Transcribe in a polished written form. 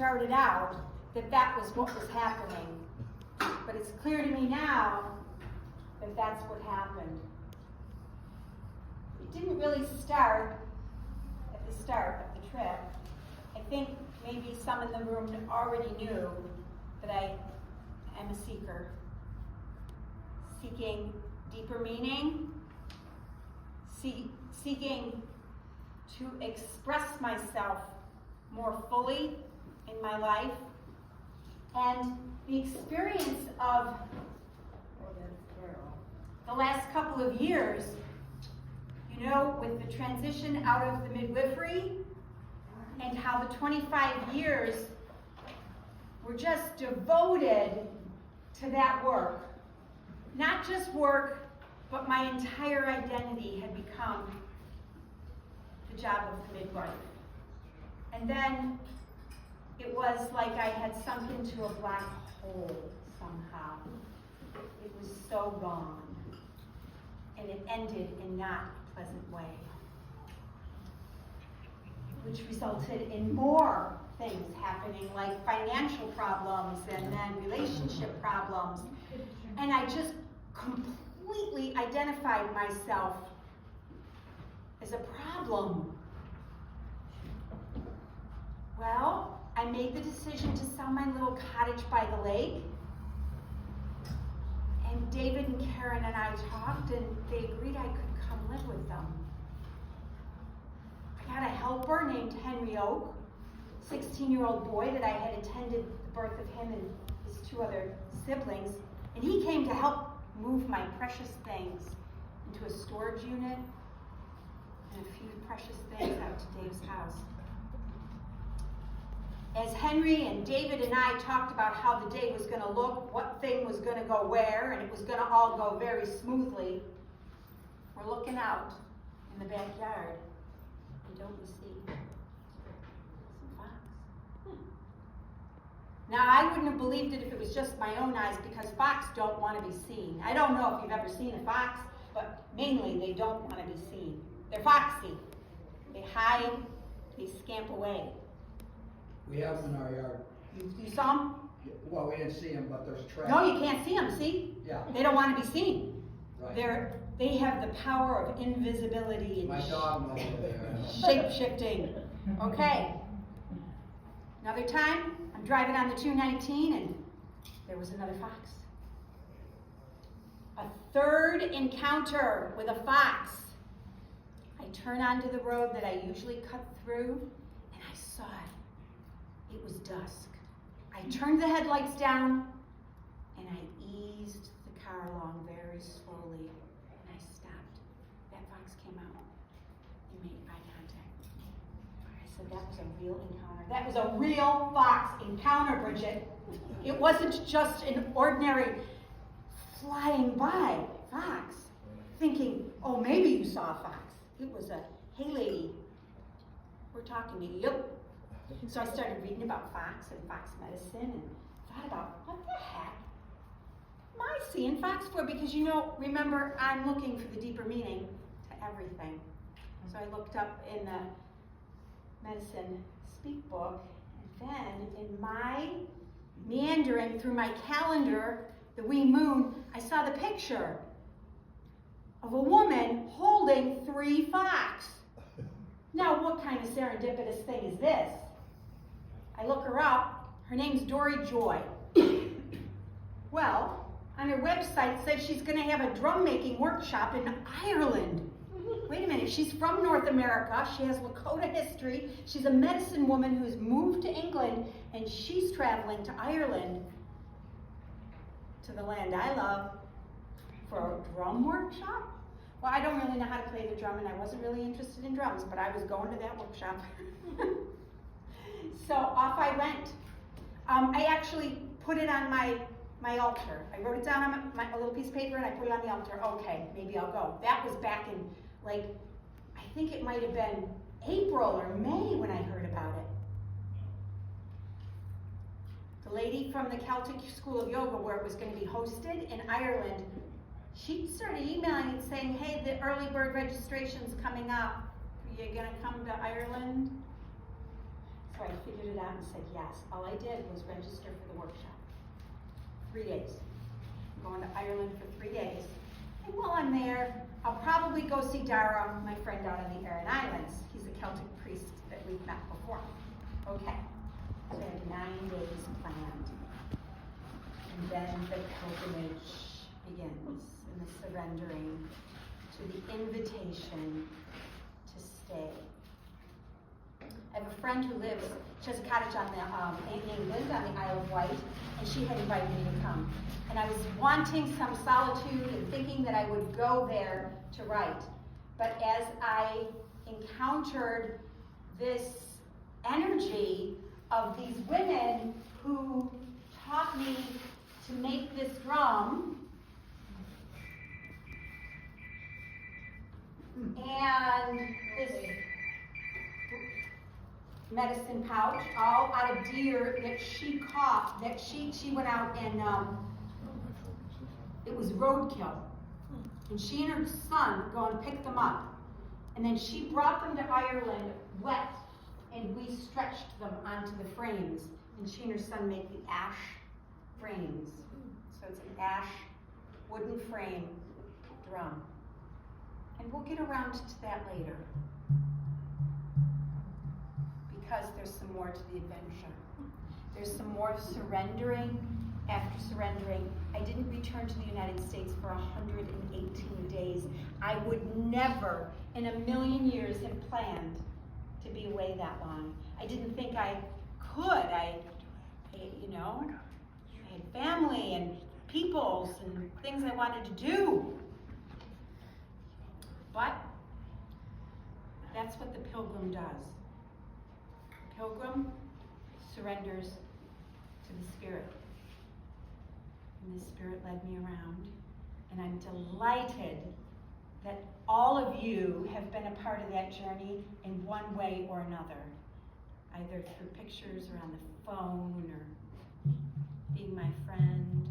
started out that that was what was happening. But it's clear to me now that that's what happened. It didn't really start at the start of the trip. I think maybe some in the room already knew that I am a seeker, seeking deeper meaning, seeking to express myself more fully in my life. And the experience of the last couple of years, you know, with the transition out of the midwifery and how the 25 years were just devoted to that work. Not just work, but my entire identity had become the job of the midwife. And then it was like I had sunk into a black hole somehow. It was so gone. And it ended in not a pleasant way, which resulted in more things happening, like financial problems and then relationship problems. And I just completely identified myself as a problem. Well, I made the decision to sell my little cottage by the lake. And David and Karen and I talked, and they agreed I could come live with them. I got a helper named Henry Oak, 16-year-old boy that I had attended the birth of him and his two other siblings. And he came to help move my precious things into a storage unit and a few precious things out to Dave's house. As Henry and David and I talked about how the day was going to look, what thing was going to go where, and it was going to all go very smoothly, we're looking out in the backyard, and don't we see some fox? Now, I wouldn't have believed it if it was just my own eyes, because fox don't want to be seen. I don't know if you've ever seen a fox, but mainly they don't want to be seen. They're foxy. They hide, they scamp away. We have them in our yard. You saw them? Well, we didn't see them, but there's trash. No, you can't see them, see? Yeah. They don't want to be seen. Right. They have the power of invisibility and My dog knows where they are. shape-shifting. Okay. Another time, I'm driving on the 219 and there was another fox. A third encounter with a fox. I turn onto the road that I usually cut through and I saw it. It was dusk. I turned the headlights down and I eased the car along very slowly and I stopped. That fox came out and made eye contact. I said, that was a real encounter. That was a real fox encounter, Bridget. It wasn't just an ordinary flying by fox, thinking, oh, maybe you saw a fox. It was a, hey lady, we're talking to you. So I started reading about fox and fox medicine and thought about, what the heck am I seeing fox for? Because remember, I'm looking for the deeper meaning to everything. So I looked up in the medicine speak book, and then in my meandering through my calendar, the wee moon, I saw the picture of a woman holding 3 fox. Now, what kind of serendipitous thing is this? I look her up. Her name's Dory Joy. Well, on her website it says she's going to have a drum-making workshop in Ireland. Wait a minute, she's from North America. She has Lakota history. She's a medicine woman who's moved to England, and she's traveling to Ireland, to the land I love, for a drum workshop? Well, I don't really know how to play the drum, and I wasn't really interested in drums, but I was going to that workshop. So off I went. I actually put it on my altar. I wrote it down on a little piece of paper, and I put it on the altar. Okay, maybe I'll go. That was back in, I think it might have been April or May when I heard about it. The lady from the Celtic School of Yoga, where it was going to be hosted in Ireland, she started emailing and saying, hey, the early bird registration's coming up. Are you going to come to Ireland? So after I figured it out and said yes. All I did was register for the workshop. 3 days. I'm going to Ireland for 3 days. And while I'm there, I'll probably go see Dara, my friend out on the Aran Islands. He's a Celtic priest that we've met before. Okay, so I had 9 days planned. And then the pilgrimage begins, and the surrendering to the invitation to stay. I have a friend who lives, she has a cottage on in England on the Isle of Wight, and she had invited me to come. And I was wanting some solitude and thinking that I would go there to write. But as I encountered this energy of these women who taught me to make this drum, and this medicine pouch, all out of deer that she caught, that she went out and, it was roadkill. And she and her son go and pick them up. And then she brought them to Ireland wet, and we stretched them onto the frames. And she and her son make the ash frames. So it's an ash wooden frame drum. And we'll get around to that later, because there's some more to the adventure. There's some more surrendering. After surrendering, I didn't return to the United States for 118 days. I would never in a million years have planned to be away that long. I didn't think I could. I had family and peoples and things I wanted to do. But that's what the pilgrim does. The pilgrim surrenders to the Spirit. And the Spirit led me around. And I'm delighted that all of you have been a part of that journey in one way or another. Either through pictures or on the phone or being my friend.